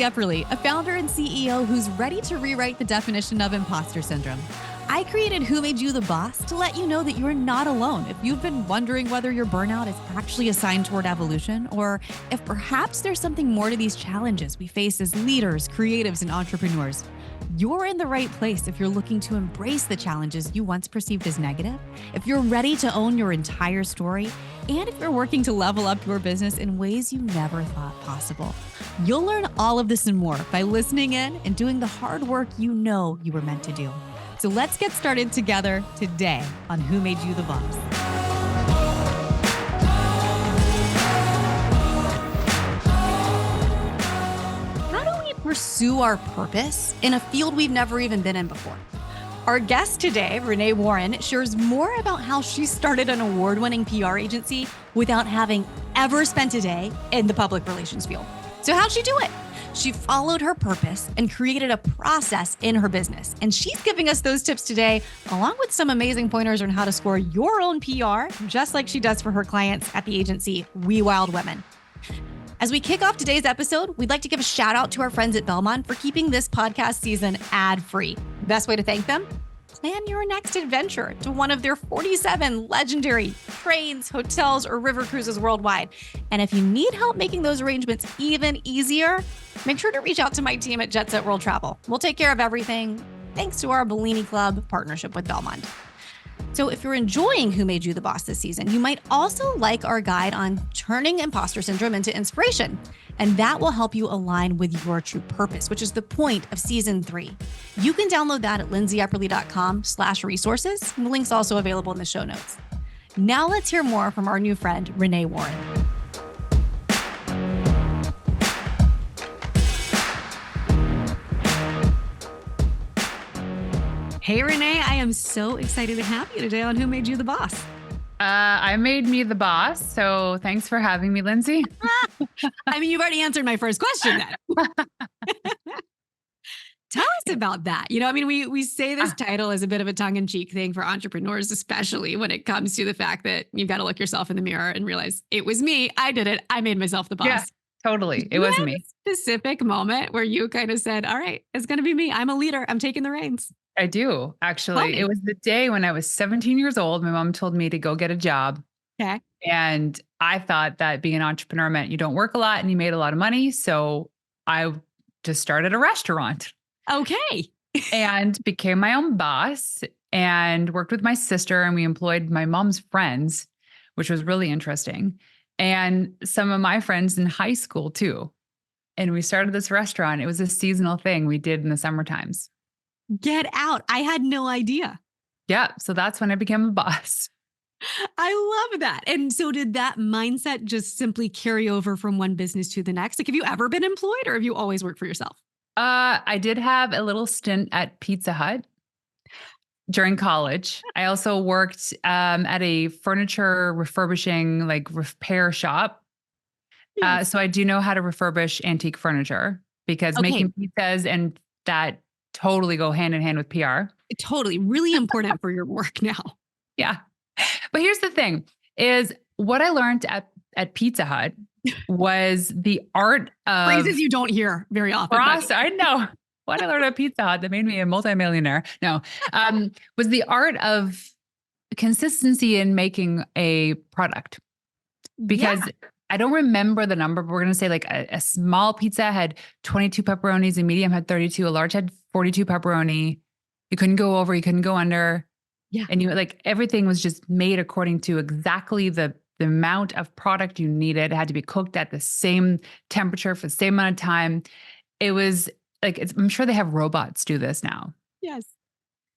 Epperly, a founder and CEO who's ready to rewrite the definition of imposter syndrome. I created Who Made You the Boss to let you know that you're not alone. If you've been wondering whether your burnout is actually a sign toward evolution, or if perhaps there's something more to these challenges we face as leaders, creatives, and entrepreneurs, you're in the right place if you're looking to embrace the challenges you once perceived as negative, if you're ready to own your entire story, and if you're working to level up your business in ways you never thought possible. You'll learn all of this and more by listening in and doing the hard work you know you were meant to do. So let's get started together today on Who Made You the Boss. How do we pursue our purpose in a field we've never even been in before? Our guest today, Renée Warren, shares more about how she started an award-winning PR agency without having ever spent a day in the public relations field. So how'd she do it? She followed her purpose and created a process in her business. And she's giving us those tips today, along with some amazing pointers on how to score your own PR, just like she does for her clients at the agency We Wild Women. As we kick off today's episode, we'd like to give a shout out to our friends at Belmont for keeping this podcast season ad-free. Best way to thank them? Plan your next adventure to one of their 47 legendary trains, hotels, or river cruises worldwide. And if you need help making those arrangements even easier, make sure to reach out to my team at Jet Set World Travel. We'll take care of everything thanks to our Bellini Club partnership with Belmont. So if you're enjoying Who Made You the Boss this season, you might also like our guide on turning imposter syndrome into inspiration. And that will help you align with your true purpose, which is the point of season 3. You can download that at lindsayepperly.com/resources. And the link's also available in the show notes. Now let's hear more from our new friend, Renée Warren. Hey, Renée, I am so excited to have you today on Who Made You the Boss. I made me the boss. So thanks for having me, Lindsay. I mean, you've already answered my first question then. Tell us about that. You know, I mean, we say this title as a bit of a tongue-in-cheek thing for entrepreneurs, especially when it comes to the fact that you've got to look yourself in the mirror and realize it was me. I did it. I made myself the boss. Yeah, totally. It was me. Specific moment where you kind of said, all right, it's going to be me. I'm a leader. I'm taking the reins. I do, actually. It was the day when I was 17 years old. My mom told me to go get a job. Okay. And I thought that being an entrepreneur meant you don't work a lot and you made a lot of money. So I just started a restaurant. Okay. And became my own boss and worked with my sister, and we employed my mom's friends, which was really interesting. And some of my friends in high school too. And we started this restaurant. It was a seasonal thing we did in the summer times. Get out. I had no idea. Yeah. So that's when I became a boss. I love that. And so did that mindset just simply carry over from one business to the next? Like, have you ever been employed or have you always worked for yourself? I did have a little stint at Pizza Hut during college. I also worked at a furniture refurbishing, like repair shop. Yes. So I do know how to refurbish antique furniture because making pizzas and that totally go hand in hand with PR. Totally. Really important for your work now. Yeah. But here's the thing is what I learned at Pizza Hut was the art of phrases you don't hear very often. I know what I learned at Pizza Hut that made me a multimillionaire. No, was the art of consistency in making a product because I don't remember the number, but we're going to say like a small pizza had 22 pepperonis, a medium had 32, a large had 42 pepperoni. You couldn't go over, you couldn't go under. Yeah. And you like everything was just made according to exactly the amount of product you needed. It had to be cooked at the same temperature for the same amount of time. It was like, I'm sure they have robots do this now. Yes.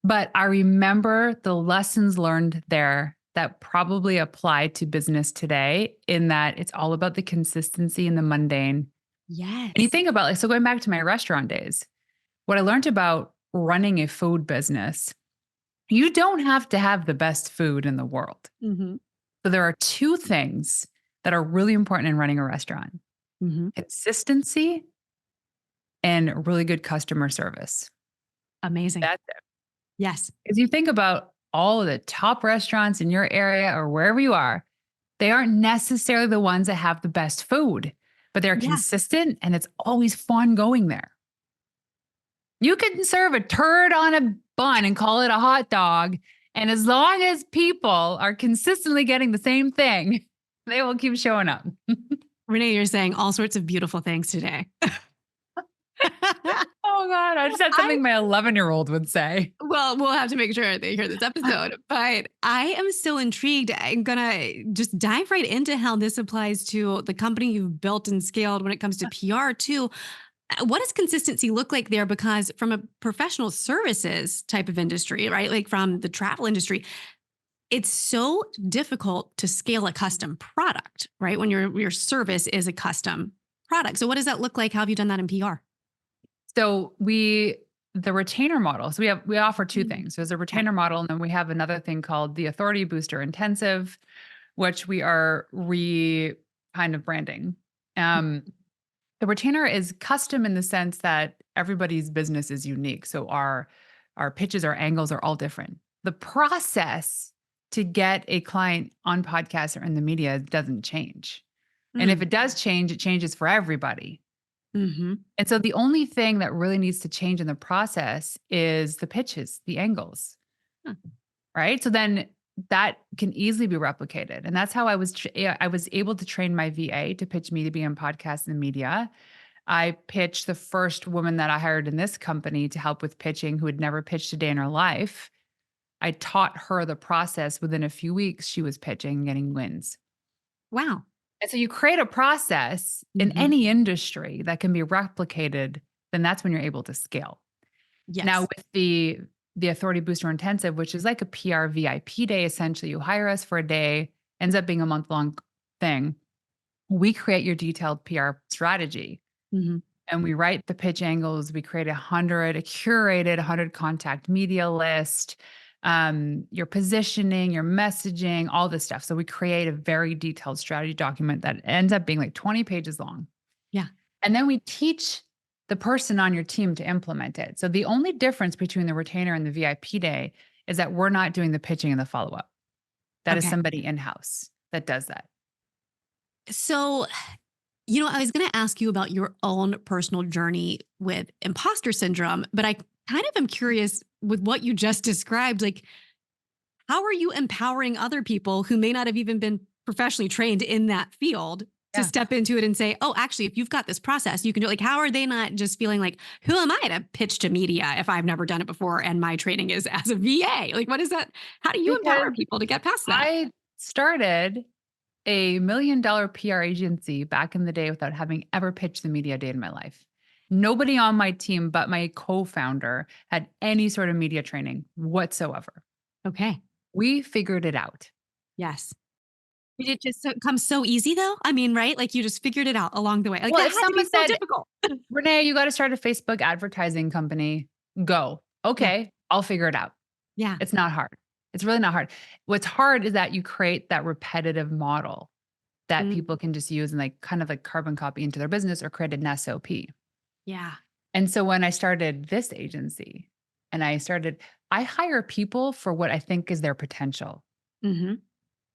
But I remember the lessons learned there that probably apply to business today in that it's all about the consistency and the mundane. Yes. And you think about like, so going back to my restaurant days, what I learned about running a food business, you don't have to have the best food in the world. Mm-hmm. So there are 2 things that are really important in running a restaurant. Mm-hmm. Consistency and really good customer service. Amazing. That's it. Yes. If you think about all of the top restaurants in your area or wherever you are, they aren't necessarily the ones that have the best food, but they're Yeah. consistent and it's always fun going there. You can serve a turd on a bun and call it a hot dog. And as long as people are consistently getting the same thing, they will keep showing up. Renee, you're saying all sorts of beautiful things today. Oh God, I just said something my 11-year-old would say. Well, we'll have to make sure they hear this episode, but I am so intrigued. I'm going to just dive right into how this applies to the company you've built and scaled when it comes to PR too. What does consistency look like there? Because from a professional services type of industry, right? Like from the travel industry, it's so difficult to scale a custom product, right? When your service is a custom product. So what does that look like? How have you done that in PR? So the retainer model. So we offer two things. There's a retainer model, and then we have another thing called the Authority Booster Intensive, which we are kind of branding. The retainer is custom in the sense that everybody's business is unique. So our pitches, our angles are all different. The process to get a client on podcast or in the media doesn't change. And if it does change, it changes for everybody. Mm-hmm. And so the only thing that really needs to change in the process is the pitches, the angles, right? So then that can easily be replicated. And that's how I was able to train my VA to pitch me to be on podcasts and media. I pitched the first woman that I hired in this company to help with pitching who had never pitched a day in her life. I taught her the process. Within a few weeks, she was pitching and getting wins. Wow. And so you create a process in any industry that can be replicated, then that's when you're able to scale. Yes. Now with the Authority Booster Intensive, which is like a PR VIP day, essentially you hire us for a day, ends up being a month-long thing. We create your detailed PR strategy. And we write the pitch angles. We create a curated 100 contact media list, your positioning, your messaging, all this stuff. So we create a very detailed strategy document that ends up being like 20 pages long. Yeah. And then we teach the person on your team to implement it. So the only difference between the retainer and the VIP day is that we're not doing the pitching and the follow-up. That is somebody in-house that does that. So, I was going to ask you about your own personal journey with imposter syndrome, but I kind of am curious with what you just described. Like, how are you empowering other people who may not have even been professionally trained in that field to step into it and say, oh, actually, if you've got this process, you can do it. Like, how are they not just feeling like, who am I to pitch to media if I've never done it before and my training is as a VA? Like, what is that? How do you empower people to get past that? I started a $1 million PR agency back in the day without having ever pitched the media day in my life. Nobody on my team but my co-founder had any sort of media training whatsoever. Okay. We figured it out. Yes. Did it just come so easy though? I mean, right? Like you just figured it out along the way. Like Well, that if had to be someone so said, difficult. Renee, you got to start a Facebook advertising company. Go. Okay, I'll figure it out. Yeah. It's not hard. It's really not hard. What's hard is that you create that repetitive model that people can just use and like kind of like carbon copy into their business or create an SOP. Yeah. And so when I started this agency and I hire people for what I think is their potential. And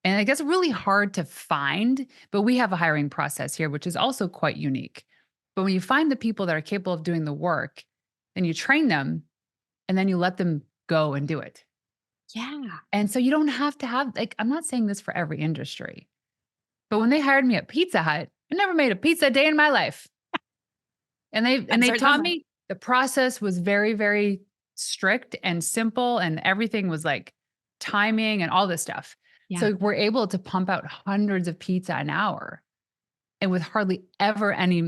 it gets really hard to find, but we have a hiring process here, which is also quite unique. But when you find the people that are capable of doing the work, then you train them and then you let them go and do it. Yeah. And so you don't have to have, like, I'm not saying this for every industry, but when they hired me at Pizza Hut, I never made a pizza a day in my life. And they taught me the process was very, very strict and simple, and everything was like timing and all this stuff. Yeah. So we're able to pump out hundreds of pizza an hour and with hardly ever any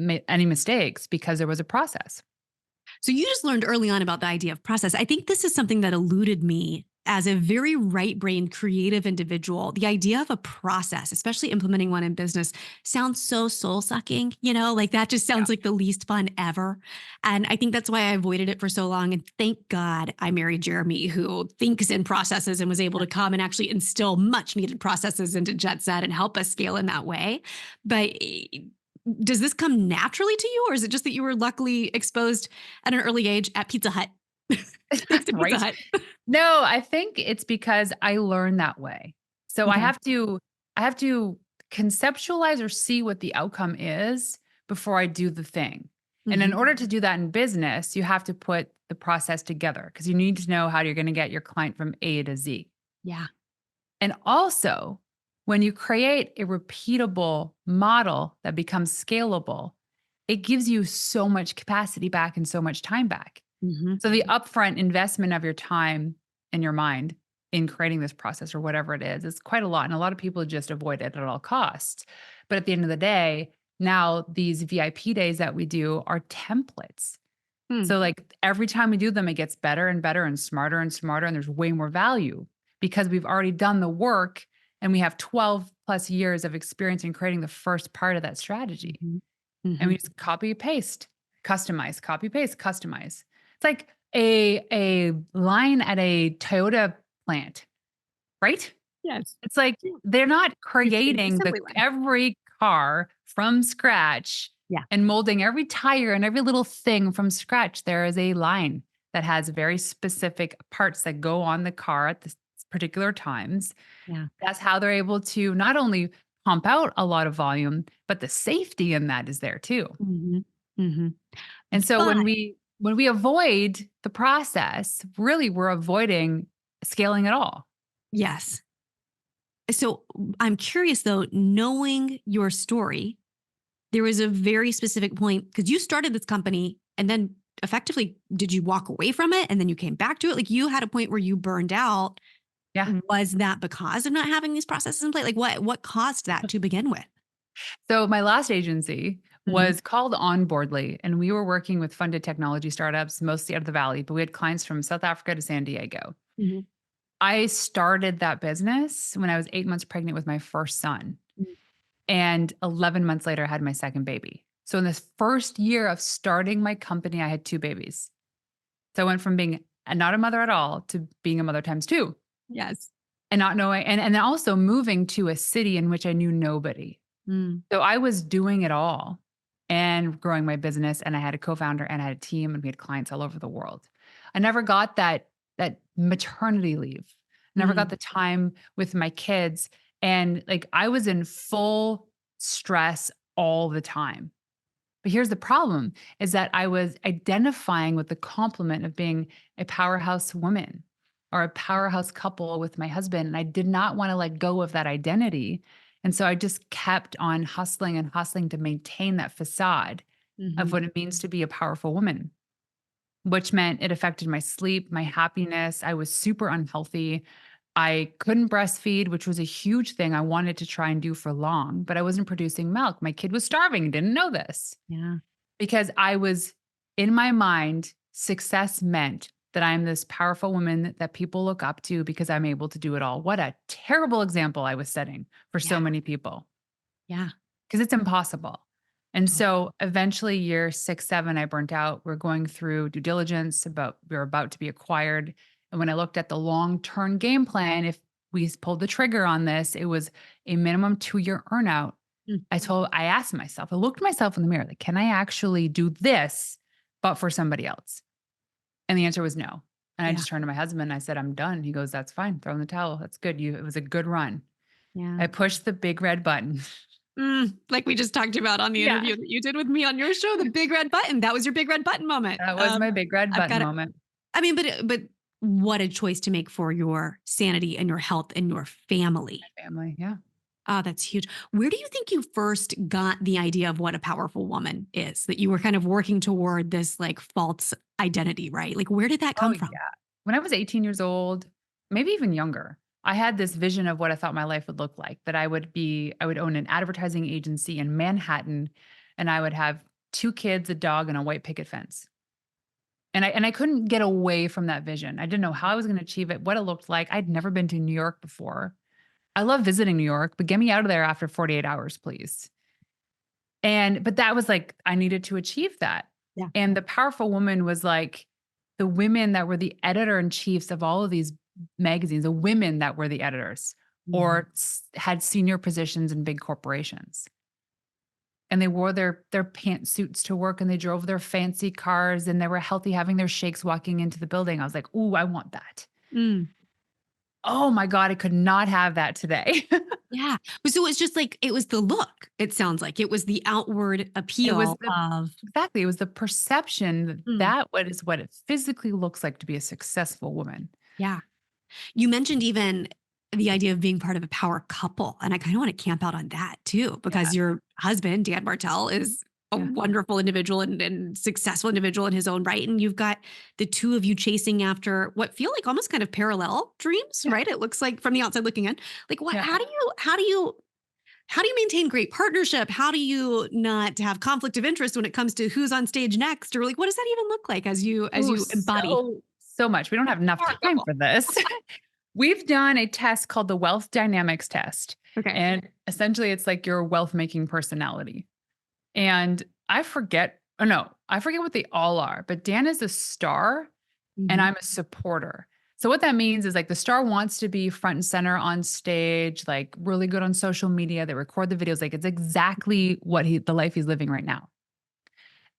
mistakes because there was a process. So you just learned early on about the idea of process. I think this is something that eluded me as a very right-brained creative individual. The idea of a process, especially implementing one in business, sounds so soul-sucking, like that just sounds like the least fun ever. And I think that's why I avoided it for so long. And thank God I married Jeremy, who thinks in processes and was able to come and actually instill much needed processes into Jet Set and help us scale in that way. But does this come naturally to you, or is it just that you were luckily exposed at an early age at Pizza Hut? Right. No, I think it's because I learned that way. So I have to conceptualize or see what the outcome is before I do the thing. And in order to do that in business, you have to put the process together because you need to know how you're going to get your client from A to Z. Yeah. And also, when you create a repeatable model that becomes scalable, it gives you so much capacity back and so much time back. So the upfront investment of your time and your mind in creating this process or whatever it is quite a lot. And a lot of people just avoid it at all costs. But at the end of the day, now these VIP days that we do are templates. So like every time we do them, it gets better and better and smarter and smarter. And there's way more value because we've already done the work and we have 12 plus years of experience in creating the first part of that strategy. And we just copy, paste, customize, copy, paste, customize. It's like a line at a Toyota plant, right? Yes. It's like they're not creating assembly line. every car from scratch Yeah. and molding every tire and every little thing from scratch. There is a line that has very specific parts that go on the car at this particular times. Yeah. That's how they're able to not only pump out a lot of volume, but the safety in that is there too. And so when we avoid the process, really we're avoiding scaling at all. Yes. So I'm curious though, knowing your story, there was a very specific point because you started this company and then effectively, did you walk away from it and then you came back to it? Like you had a point where you burned out. Yeah. Was that because of not having these processes in place? Like what caused that to begin with? So my last agency was called Onboardly, and we were working with funded technology startups, mostly out of the Valley, but we had clients from South Africa to San Diego. I started that business when I was 8 months pregnant with my first son. And 11 months later, I had my second baby. So in this first year of starting my company, I had 2 babies. So I went from being not a mother at all to being a mother times 2. Yes. And not knowing, and then also moving to a city in which I knew nobody. So I was doing it all and growing my business. And I had a co-founder and I had a team and we had clients all over the world. I never got that maternity leave. I never got the time with my kids. And like I was in full stress all the time. But here's the problem is that I was identifying with the compliment of being a powerhouse woman or a powerhouse couple with my husband. And I did not want to let go of that identity. And so I just kept on hustling and hustling to maintain that facade of what it means to be a powerful woman, which meant it affected my sleep, my happiness. I was super unhealthy. I couldn't breastfeed, which was a huge thing I wanted to try and do for long, but I wasn't producing milk. My kid was starving, didn't know this. Yeah. Because I was, in my mind, success meant that I'm this powerful woman that people look up to because I'm able to do it all. What a terrible example I was setting for so many people. Yeah. Because it's impossible. And so eventually year 6, 7, I burnt out. We're going through due diligence we were about to be acquired. And when I looked at the long-term game plan, if we pulled the trigger on this, it was a minimum 2-year earnout. I asked myself, I looked myself in the mirror, like, can I actually do this, but for somebody else? And the answer was no. And I just turned to my husband and I said, I'm done. He goes, that's fine. Throw in the towel. That's good. It was a good run. Yeah. I pushed the big red button. Like we just talked about on the interview that you did with me on your show, the big red button. That was your big red button moment. That was my big red button moment. I mean, but what a choice to make for your sanity and your health and your family. Family, yeah. Oh, that's huge. Where do you think you first got the idea of what a powerful woman is? That you were kind of working toward this like false identity, right? Like, where did that come from? Yeah. When I was 18 years old, maybe even younger, I had this vision of what I thought my life would look like, that I would own an advertising agency in Manhattan, and I would have 2 kids, a dog, and a white picket fence. And I couldn't get away from that vision. I didn't know how I was going to achieve it, what it looked like. I'd never been to New York before. I love visiting New York, but get me out of there after 48 hours, please. But that was like, I needed to achieve that. Yeah. And the powerful woman was like the women that were the editor-in-chiefs of all of these magazines, the women that were the editors or had senior positions in big corporations. And they wore their pantsuits to work and they drove their fancy cars and they were healthy, having their shakes walking into the building. I was like, ooh, I want that. oh my God, I could not have that today. Yeah. So it's just like, it was the look, it sounds like. It was the outward It was appeal the of, exactly, it was the perception that mm, what is what it physically looks like to be a successful woman. yeah. You mentioned even the idea of being part of a power couple. And I kind of want to camp out on that too, Yeah, because your husband, Dan Martell, is a yeah, wonderful individual and successful individual in his own right. And you've got the two of you chasing after what feel like almost kind of parallel dreams, yeah, right? It looks like from the outside looking in. Like what, yeah. how do you maintain great partnership? How do you not have conflict of interest when it comes to who's on stage next? Or like what does that even look like as Ooh, you embody so much. We don't have enough power time couple? for this. We've done a test called the wealth dynamics test. Okay. And essentially it's like your wealth making personality. And I forget what they all are, but Dan is a star and Mhm. I'm a supporter. So what that means is like the star wants to be front and center on stage, like really good on social media. They record the videos. Like it's exactly what the life he's living right now.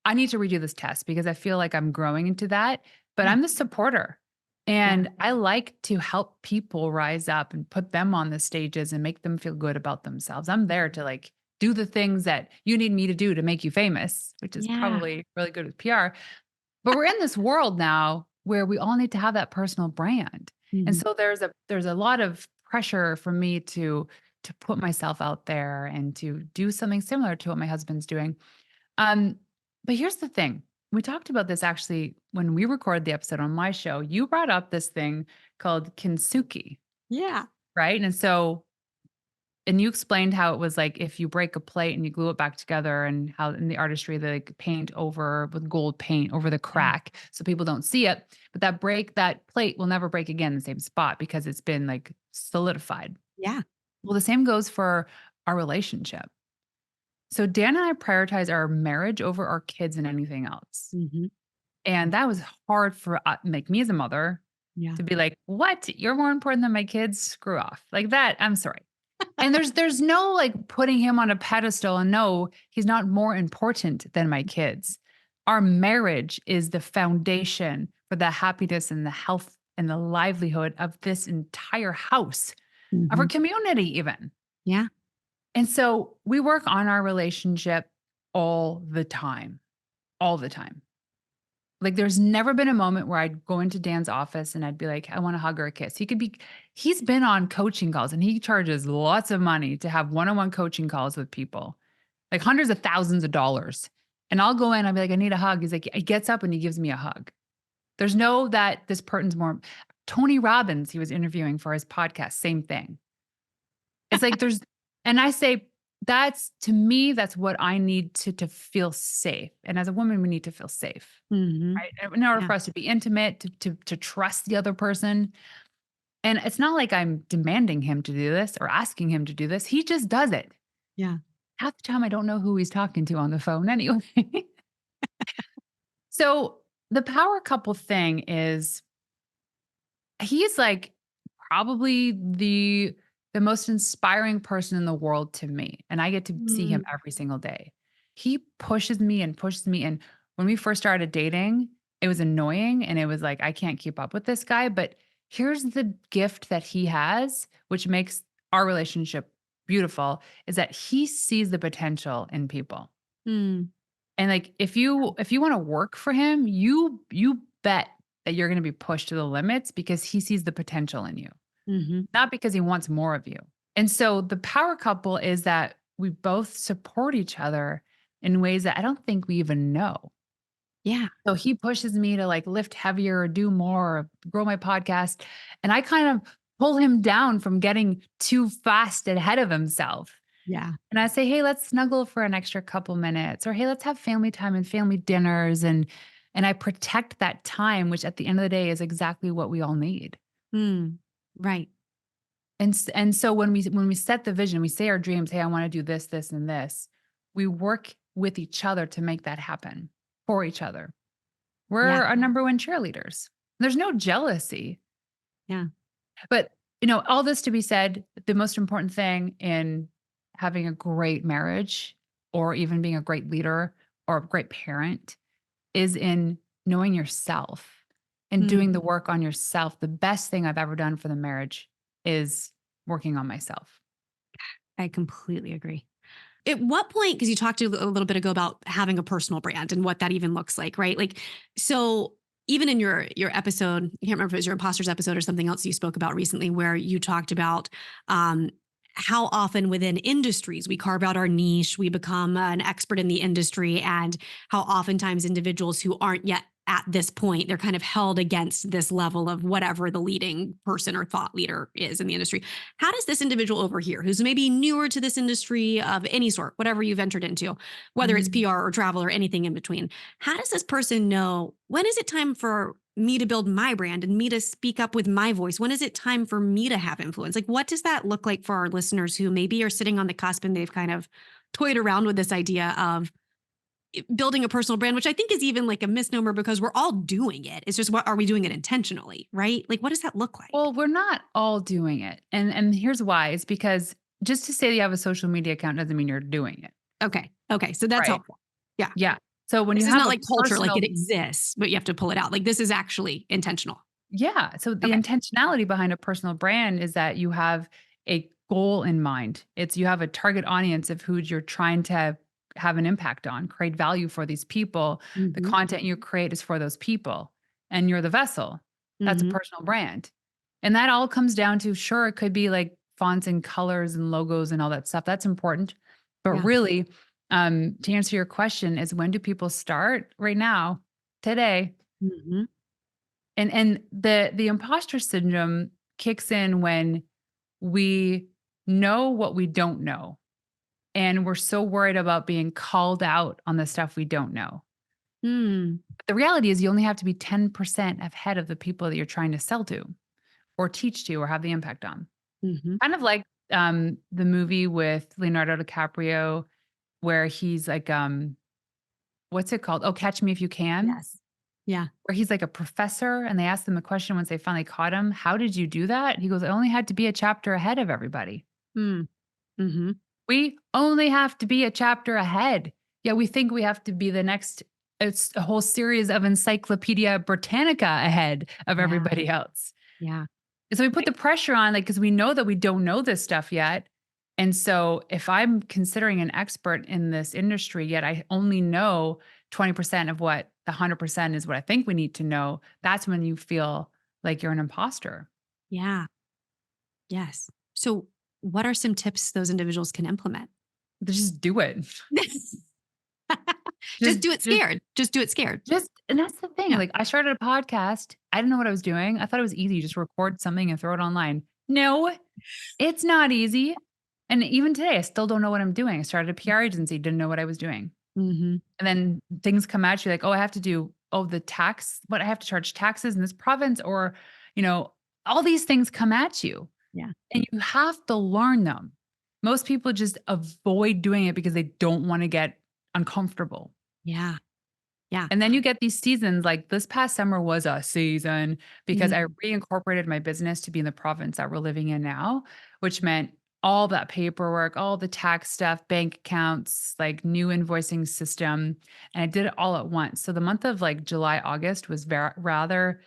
I need to redo this test because I feel like I'm growing into that, but Yeah. I'm the supporter. Yeah. And I like to help people rise up and put them on the stages and make them feel good about themselves. I'm there to like do the things that you need me to do to make you famous, which is Yeah. probably really good with PR. But we're in this world now where we all need to have that personal brand. And Mhm. so there's a lot of pressure for me to put myself out there and to do something similar to what my husband's doing. Um, but here's the thing. We talked about this actually when we recorded the episode on my show. You brought up this thing called kintsugi, Yeah. right? And you explained how it was like if you break a plate and you glue it back together, and how in the artistry they like paint over with gold paint over the Yeah. crack so people don't see it. But that plate will never break again in the same spot because it's been like solidified. Yeah. Well, the same goes for our relationship. So Dan and I prioritize our marriage over our kids and anything else. Mhm. And that was hard for like me as a mother Yeah. to be like, "What? You're more important than my kids? Screw off." Like that. I'm sorry. And there's no like putting him on a pedestal, and no, he's not more important than my kids. Our marriage is the foundation for the happiness and the health and the livelihood of this entire house, of our Mhm. community even. Yeah. And so we work on our relationship all the time, all the time. Like there's never been a moment where I'd go into Dan's office and I'd be like, I want to hug or a kiss. He's been on coaching calls and he charges lots of money to have one-on-one coaching calls with people, like hundreds of thousands of dollars. And I'll go in, I'll be like, I need a hug. He's like, he gets up and he gives me a hug. There's no that this person's more. Tony Robbins, he was interviewing for his podcast, same thing. It's like and I say, that's to me, that's what I need to feel safe. And as a woman, we need to feel safe, Mhm. right? In order Yeah. for us to be intimate, to trust the other person. And it's not like I'm demanding him to do this or asking him to do this. He just does it. Yeah. Half the time I don't know who he's talking to on the phone anyway. So the power couple thing is he's like probably the most inspiring person in the world to me, and I get to see him Mm. every single day. He pushes me and pushes me, and when we first started dating, it was annoying and it was like, I can't keep up with this guy, but here's the gift that he has, which makes our relationship beautiful, is that he sees the potential in people. Mm. And like if you wanna work for him, you bet that you're gonna be pushed to the limits because he sees the potential in you, Mhm. not because he wants more of you. And so the power couple is that we both support each other in ways that I don't think we even know. Yeah. So he pushes me to like lift heavier or do more, or grow my podcast. And I kind of pull him down from getting too fast ahead of himself. Yeah. And I say, "Hey, let's snuggle for an extra couple minutes," or "Hey, let's have family time and family dinners." And I protect that time, which at the end of the day is exactly what we all need. Mm. Right. And so when we set the vision, we say our dreams, "Hey, I want to do this, this, and this." We work with each other to make that happen for each other. Yeah. We're our number one cheerleaders. There's no jealousy. Yeah. But, all this to be said, the most important thing in having a great marriage or even being a great leader or a great parent is in knowing yourself and Mm. doing the work on yourself. The best thing I've ever done for the marriage is working on myself. I completely agree. At what point, because you talked a little bit ago about having a personal brand and what that even looks like, right? Like, so even in your episode, I can't remember if it was your imposters episode or something else you spoke about recently, where you talked about um, how often within industries we carve out our niche, we become an expert in the industry, and how oftentimes individuals who aren't yet at this point, they're kind of held against this level of whatever the leading person or thought leader is in the industry. How does this individual over here, who's maybe newer to this industry of any sort, whatever you've entered into, whether it's Mhm. PR or travel or anything in between, how does this person know when is it time for me to build my brand and me to speak up with my voice? When is it time for me to have influence? Like, what does that look like for our listeners who maybe are sitting on the cusp and they've kind of toyed around with this idea of building a personal brand, which I think is even like a misnomer because we're all doing it. It's just, what are we doing it intentionally, right? Like, what does that look like? Well, we're not all doing it. And here's why. It's because just to say that you have a social media account doesn't mean you're doing it. Okay. Okay. So that's Right. helpful. Yeah. Yeah. So when you This is have not a like culture, like it personal exists, but you have to pull it out. Like, this is actually intentional. Yeah. So the Okay. intentionality behind a personal brand is that you have a goal in mind. It's you have a target audience of who you're trying to have an impact on, create value for these people. The Hmm. content you create is for those people, and you're the vessel. That's a Hmm. personal brand. And that all comes down to sure, it could be like fonts and colors and logos and all that stuff. That's important. But Yeah. really, to answer your question, is when do people start? Right now, today. Hmm. And the imposter syndrome kicks in when we know what we don't know, and we're so worried about being called out on the stuff we don't know. Hmm. But the reality is you only have to be 10% ahead of the people that you're trying to sell to or teach to or have the impact on. Hmm. Kind of like the movie with Leonardo DiCaprio where he's like what's it called? Oh, Catch Me If You Can. Yes. Yeah. Where he's like a professor and they asked him a question once they finally caught him, "How did you do that?" He goes, "I only had to be a chapter ahead of everybody." Mm. Hmm. We only have to be a chapter ahead. Yeah, we think we have to be the next it's a whole series of Encyclopedia Britannica ahead of Yeah. everybody else. Yeah. And so we put the pressure on, like, because we know that we don't know this stuff yet. And so if I'm considering an expert in this industry, yet I only know 20% of what the 100% is what I think we need to know, that's when you feel like you're an imposter. Yeah. Yes. So, what are some tips those individuals can implement? Just do it. Just Just, do it just, scared. Just do it scared. and that's the thing. Yeah. Like, I started a podcast. I didn't know what I was doing. I thought it was easy. Just record something and throw it online. No, it's not easy. And even today, I still don't know what I'm doing. I started a PR agency, didn't know what I was doing. Hmm. And then things come at you like, oh, I have to do, oh, the tax, what I have to charge taxes in this province, or, all these things come at you Yeah. and you have to learn them. Most people just avoid doing it because they don't want to get uncomfortable. Yeah. Yeah. And then you get these seasons like this past summer was a season because I Mhm. reincorporated my business to be in the province that we're living in now, which meant all that paperwork, all the tax stuff, bank accounts, like new invoicing system. And I did it all at once. So the month of like July, August was rather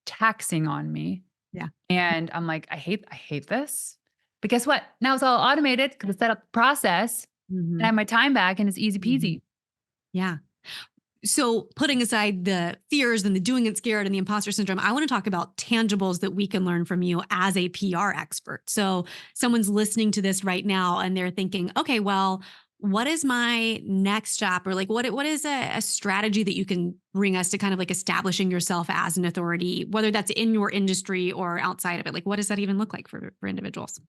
taxing on me. Yeah. And I'm like, I hate this. But guess what? Now it's all automated because I set up the process and I Mhm. have my time back and it's easy Mhm. peasy. Yeah. So, putting aside the fears and the doing it scared and the imposter syndrome, I want to talk about tangibles that we can learn from you as a PR expert. So, someone's listening to this right now and they're thinking, okay, well, what is my next step? Or like, what is a strategy that you can bring us to kind of like establishing yourself as an authority, whether that's in your industry or outside of it? Like, what does that even look like for individuals?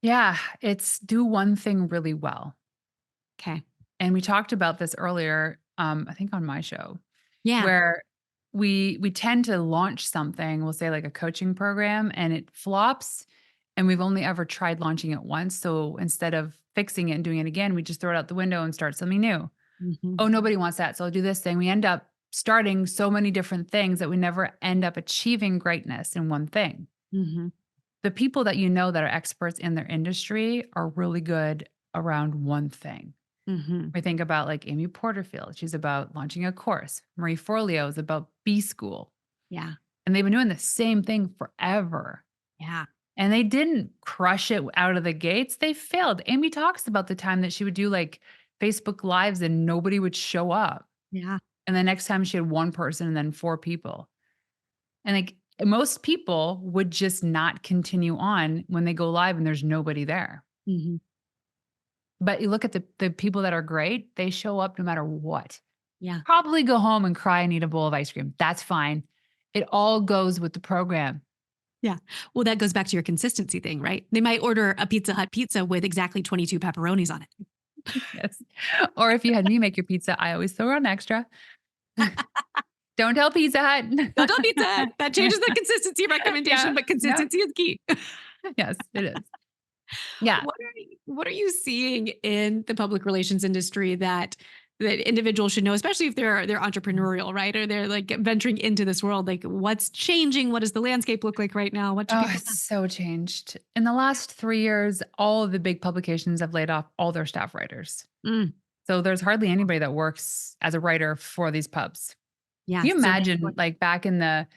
Yeah, it's do one thing really well. Okay. And we talked about this earlier, I think on my show, Yeah. where we tend to launch something, we'll say like a coaching program, and it flops, and we've only ever tried launching it once. So instead of fixing it and doing it again, we just throw it out the window and start something new. Hmm. Oh, nobody wants that. So I'll do this thing. We end up starting so many different things that we never end up achieving greatness in one thing. Hmm. The people that you know that are experts in their industry are really good around one thing. Hmm. We think about like Amy Porterfield. She's about launching a course. Marie Forleo is about B school. Yeah. And they've been doing the same thing forever. Yeah. And they didn't crush it out of the gates. They failed. Amy talks about the time that she would do like Facebook lives and nobody would show up. Yeah. And the next time she had one person and then four people. And like most people would just not continue on when they go live and there's nobody there. Mhm. But you look at the people that are great, they show up no matter what. Yeah. Probably go home and cry and eat a bowl of ice cream. That's fine. It all goes with the program. Yeah. Well, that goes back to your consistency thing, right? They might order a Pizza Hut pizza with exactly 22 pepperonis on it. Yes. Or if you had me make your pizza, I always throw on extra. Don't tell Pizza Hut. No, don't pizza Hut. That changes the consistency recommendation, Yeah, but yeah. consistency is key. Yes, it is. Yeah. What are you seeing in the public relations industry that individuals should know, especially if they're entrepreneurial, right? Or they're like venturing into this world? Like, what's changing? What does the landscape look like right now? What do Oh, people it's so changed. In the last 3 years, all of the big publications have laid off all their staff writers. know? So there's hardly anybody that works as a writer for these pubs. Yeah. Can you So imagine like back in the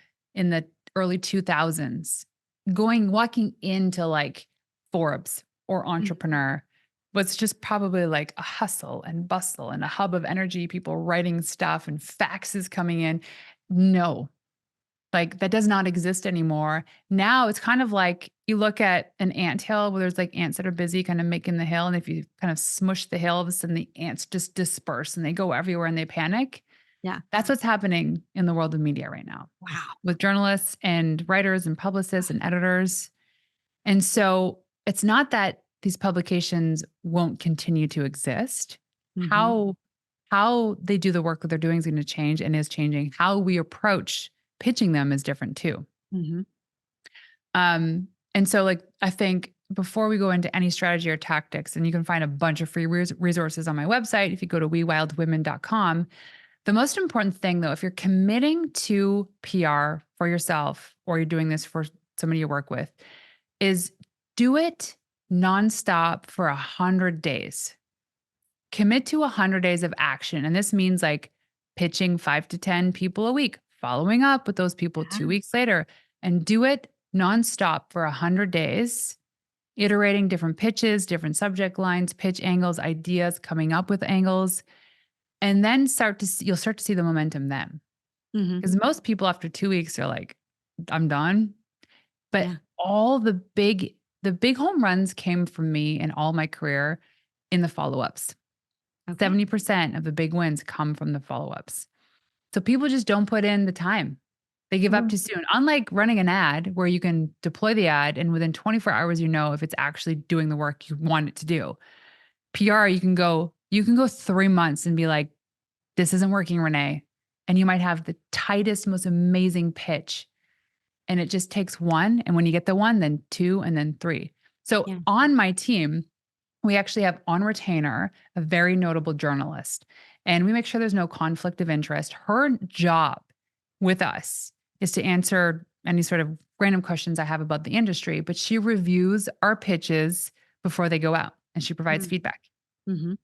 early 2000s walking into like Forbes or Entrepreneur was just probably like a hustle and bustle and a hub of energy, people writing stuff and faxes coming in. No, like that does not exist anymore. Now it's kind of like you look at an anthill where there's like ants that are busy kind of making the hill. And if you kind of smush the hill, all of a sudden the ants just disperse and they go everywhere and they panic. yeah. That's what's happening in the world of media right now Wow. with journalists and writers and publicists and editors. And so it's not that these publications won't continue to exist. Mhm. How they do the work that they're doing is going to change and is changing. How we approach pitching them is different too. Mhm. And so like I think before we go into any strategy or tactics, and you can find a bunch of free resources on my website if you go to wewildwomen.com. The most important thing though, if you're committing to PR for yourself or you're doing this for somebody you work with, is do it nonstop for 100 days. Commit to 100 days of action. And this means like pitching 5 to 10 people a week, following up with those people 2 weeks later, and do it nonstop for 100 days, iterating different pitches, different subject lines, pitch angles, ideas, coming up with angles. And then you'll start to see the momentum then. Mhm. Because most people after 2 weeks are like, I'm done. But Yeah. all the big home runs came from me in all my career in the follow-ups. Okay. 70% of the big wins come from the follow-ups. So people just don't put in the time. They give up too soon. Unlike running an ad where you can deploy the ad and within 24 hours, you know if it's actually doing the work you want it to do. PR, you can go 3 months and be like, this isn't working, Renee. And you might have the tightest, most amazing pitch. And it just takes one. And when you get the one, then two, and then three. So Yeah. on my team, we actually have on retainer a very notable journalist. And we make sure there's no conflict of interest. Her job with us is to answer any sort of random questions I have about the industry, but she reviews our pitches before they go out and she provides feedback. Mhm.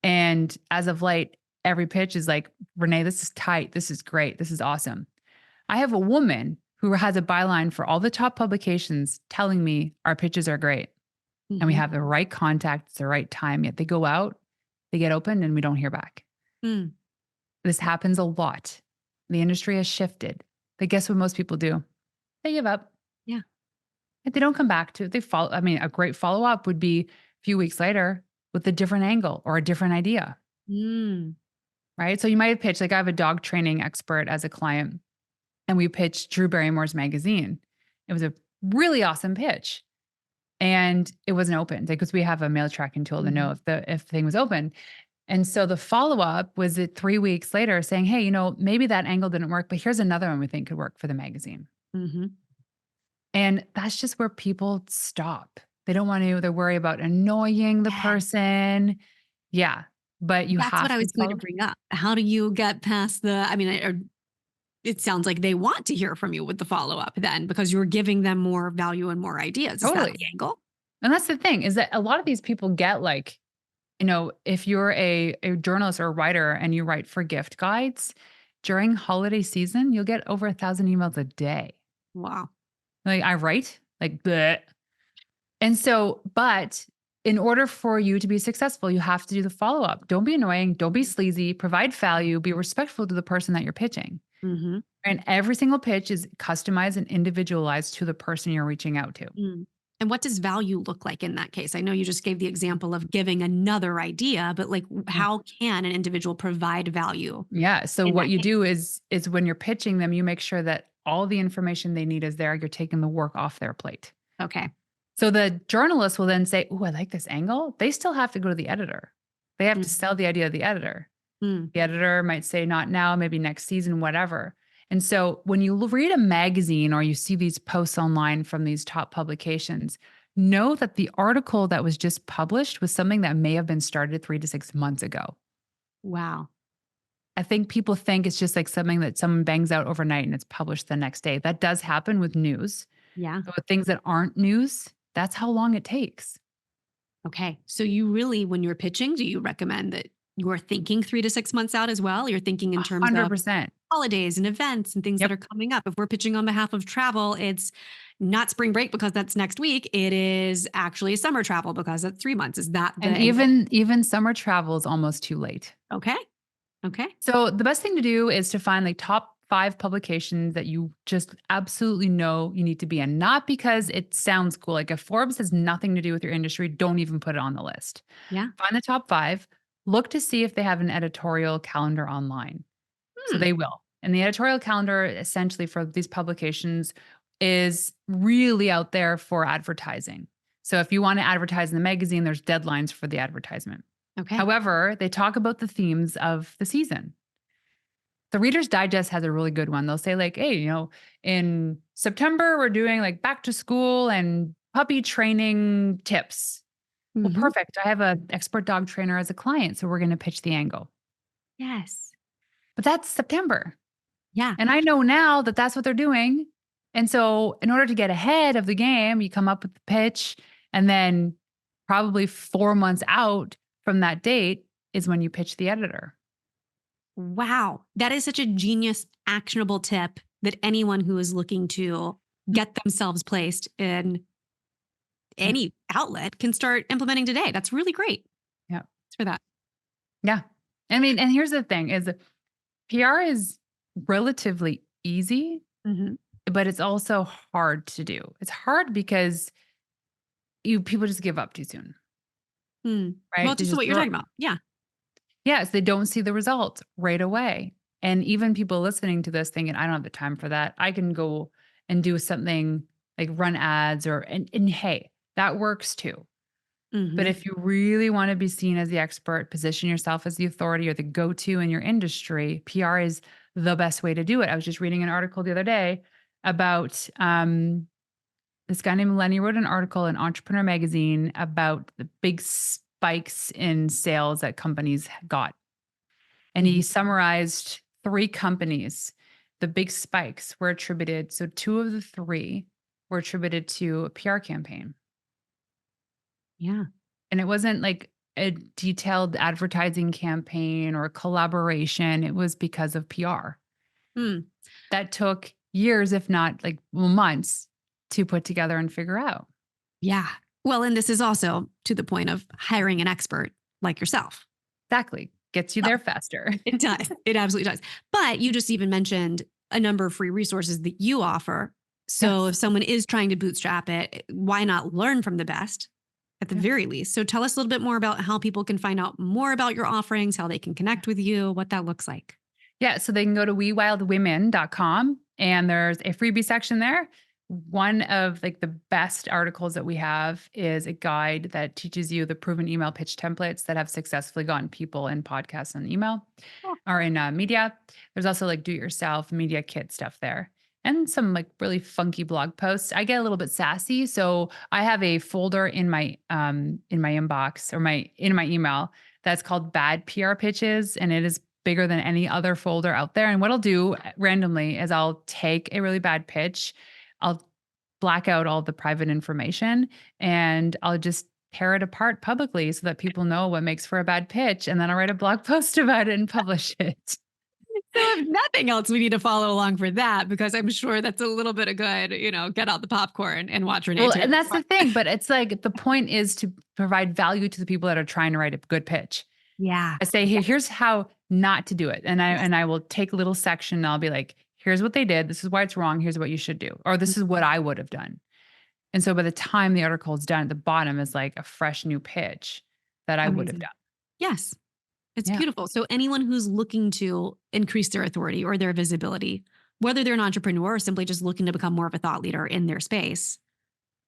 And as of late, every pitch is like, Renee, this is tight. This is great. This is awesome. I have a woman who has a byline for all the top publications telling me our pitches are great. And we Mhm. have the right contact, it's the right time, yet they go out, they get opened, and we don't hear back. Mm. This happens a lot. The industry has shifted. But guess what most people do? They give up. Yeah. If they don't come back to it, a great follow-up would be a few weeks later with a different angle or a different idea, Mm. right? So you might have pitched, like I have a dog training expert as a client, and we pitched Drew Barrymore's magazine. It was a really awesome pitch. And it wasn't open because we have a mail tracking tool to know if the thing was open. And so the follow-up was 3 weeks later saying, hey, maybe that angle didn't work, but here's another one we think could work for the magazine. Mhm. And that's just where people stop. They don't want to, they worry about annoying the person. Yeah. But you That's have what I to was going to follow. bring up. How do you get past it sounds like they want to hear from you with the follow-up then because you're giving them more value and more ideas. Is that Totally. the angle? And that's the thing is that a lot of these people get like, if you're a journalist or a writer and you write for gift guides during holiday season, you'll get over 1,000 emails a day. Wow. Like I write like bleh. And so, but in order for you to be successful, you have to do the follow up. Don't be annoying. Don't be sleazy. Provide value. Be respectful to the person that you're pitching. Mm-hmm. And every single pitch is customized and individualized to the person you're reaching out to. Mm. And what does value look like in that case? I know you just gave the example of giving another idea, but like, Yeah. how can an individual provide value Yeah. So in what that you case? do is when you're pitching them, you make sure that all the information they need is there. You're taking the work off their plate. Okay. So the journalist will then say, "Oh, I like this angle." They still have to go to the editor. They have to sell the idea to the editor. Mm-hmm. The editor might say, "Not now, maybe next season, whatever." And so when you read a magazine or you see these posts online from these top publications, know that the article that was just published was something that may have been started 3 to 6 months ago. Wow. I think people think it's just like something that someone bangs out overnight and it's published the next day. That does happen with news. Yeah. But with things that aren't news, that's how long it takes. Okay. So you really, when you're pitching, do you recommend that you're thinking 3 to 6 months out as well? You're thinking in terms of 100%. holidays and events and things that Yep. are coming up. If we're pitching on behalf of travel, it's not spring break because that's next week. It is actually summer travel because that's 3 months. Is that the And angle? even summer travel is almost too late. Okay. Okay. So the best thing to do is to find like top 5 publications that you just absolutely know you need to be in, not because it sounds cool. Like if Forbes has nothing to do with your industry, don't even put it on the list. Yeah. Find the top 5, look to see if they have an editorial calendar online. So Hmm. they will. And the editorial calendar essentially for these publications is really out there for advertising. So if you want to advertise in the magazine, there's deadlines for the advertisement. Okay. However, they talk about the themes of the season. The Reader's Digest has a really good one. They'll say, like, hey, in September, we're doing like back to school and puppy training tips. Well, Mhm. perfect. I have an expert dog trainer as a client. So we're going to pitch the angle. Yes. But that's September. Yeah. And I know now that that's what they're doing. And so, in order to get ahead of the game, you come up with the pitch. And then, probably 4 months out from that date is when you pitch the editor. Wow. That is such a genius, actionable tip that anyone who is looking to get themselves placed in Yeah. any outlet can start implementing today. That's really great. Yeah. Thanks for that. Yeah. I mean, and here's the thing is PR is relatively easy, Mhm. but it's also hard to do. It's hard because people just give up too soon, Hmm. Well, right? They just just what you're throw, talking about. Yeah. yes, they don't see the results right away. And even people listening to this thinking, I don't have the time for that. I can go and do something like run ads and hey, that works too. But Mhm. if you really want to be seen as the expert, position yourself as the authority or the go-to in your industry, PR is the best way to do it. I was just reading an article the other day about this guy named Lenny wrote an article in Entrepreneur Magazine about the big spikes in sales that companies got. And he Mhm. summarized 3 companies. The big spikes were attributed. So 2 of the 3 were attributed to a PR campaign. Yeah. And it wasn't like a detailed advertising campaign or a collaboration. It was because of PR. Hmm. That took years, if not like months, to put together and figure out. Yeah. Well, and this is also to the point of hiring an expert like yourself. Exactly. Gets you Well, there faster. it does. It absolutely does. But you just even mentioned a number of free resources that you offer. So Yes. if someone is trying to bootstrap it, why not learn from the best at the Yeah. very least? So tell us a little bit more about how people can find out more about your offerings, how they can connect with you, what that looks like. Yeah. So they can go to wewildwomen.com and there's a freebie section there. One of like the best articles that we have is a guide that teaches you the proven email pitch templates that have successfully gotten people in podcasts and email Oh. or in media. There's also like do it yourself media kit stuff there and some like really funky blog posts. I get a little bit sassy. So I have a folder in my inbox or in my email that's called bad PR pitches. And it is bigger than any other folder out there. And what I'll do randomly is I'll take a really bad pitch. I'll black out all the private information and I'll just tear it apart publicly so that people know what makes for a bad pitch. And then I'll write a blog post about it and publish it. So if nothing else, we need to follow along for that because I'm sure that's a little bit of good, get out the popcorn and watch Renee. Well, and that's the thing, but it's like the point is to provide value to the people that are trying to write a good pitch. Yeah. I say, "Hey, here's how not to do it." And I will take a little section and I'll be like, "Here's what they did. This is why it's wrong. Here's what you should do." Or this is what I would have done. And so by the time the article is done, at the bottom is like a fresh new pitch that I would have Amazing. done. Yes. It's Yeah. beautiful. So anyone who's looking to increase their authority or their visibility, whether they're an entrepreneur or simply just looking to become more of a thought leader in their space,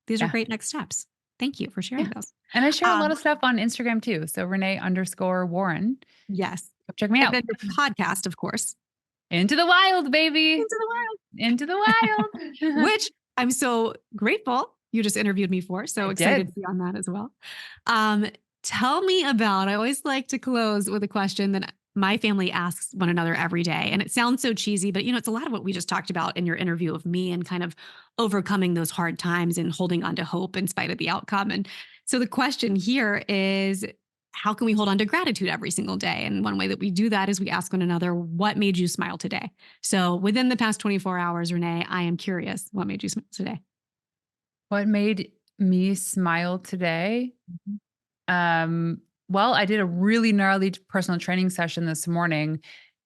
these are Yeah. great next steps. Thank you for sharing Yeah. those. And I share a lot Um, of stuff on Instagram too. So Renee_Warren. yes. Check me And out. then your podcast, of course. Into the wild, baby. Into the Wild. Into the wild. Which I'm so grateful you just interviewed me for. So I excited did. to be on that as well. Tell me about, I always like to close with a question that my family asks one another every day. And it sounds so cheesy, but it's a lot of what we just talked about in your interview of me and kind of overcoming those hard times and holding on to hope in spite of the outcome. And so the question here is, how can we hold on to gratitude every single day? And one way that we do that is we ask one another, what made you smile today? So within the past 24 hours, Renee, I am curious, what made you smile today? What made me smile today? Well, I did a really gnarly personal training session this morning,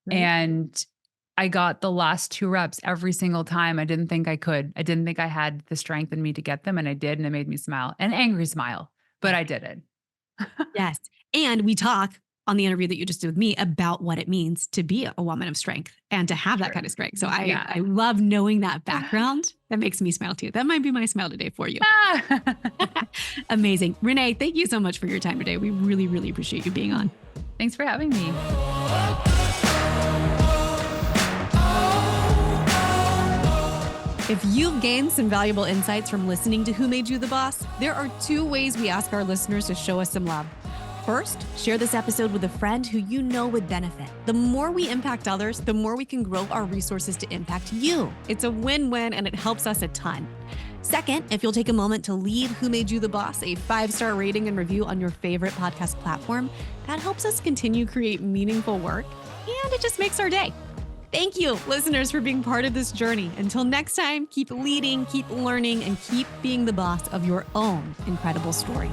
Right? and I got the last 2 reps every single time. I didn't think I could. I didn't think I had the strength in me to get them, and I did, and it made me smile. An angry smile, but I did it. Yes. And we talk on the interview that you just did with me about what it means to be a woman of strength and to have that kind of strength. So I love knowing that background. That makes me smile too. That might be my smile today for you. Amazing. Renee, thank you so much for your time today. We really, really appreciate you being on. Thanks for having me. If you've gained some valuable insights from listening to Who Made You the Boss, there are 2 ways we ask our listeners to show us some love. First, share this episode with a friend who you know would benefit. The more we impact others, the more we can grow our resources to impact you. It's a win-win and it helps us a ton. Second, if you'll take a moment to leave Who Made You the Boss a 5-star rating and review on your favorite podcast platform, that helps us continue to create meaningful work and it just makes our day. Thank you, listeners, for being part of this journey. Until next time, keep leading, keep learning, and keep being the boss of your own incredible story.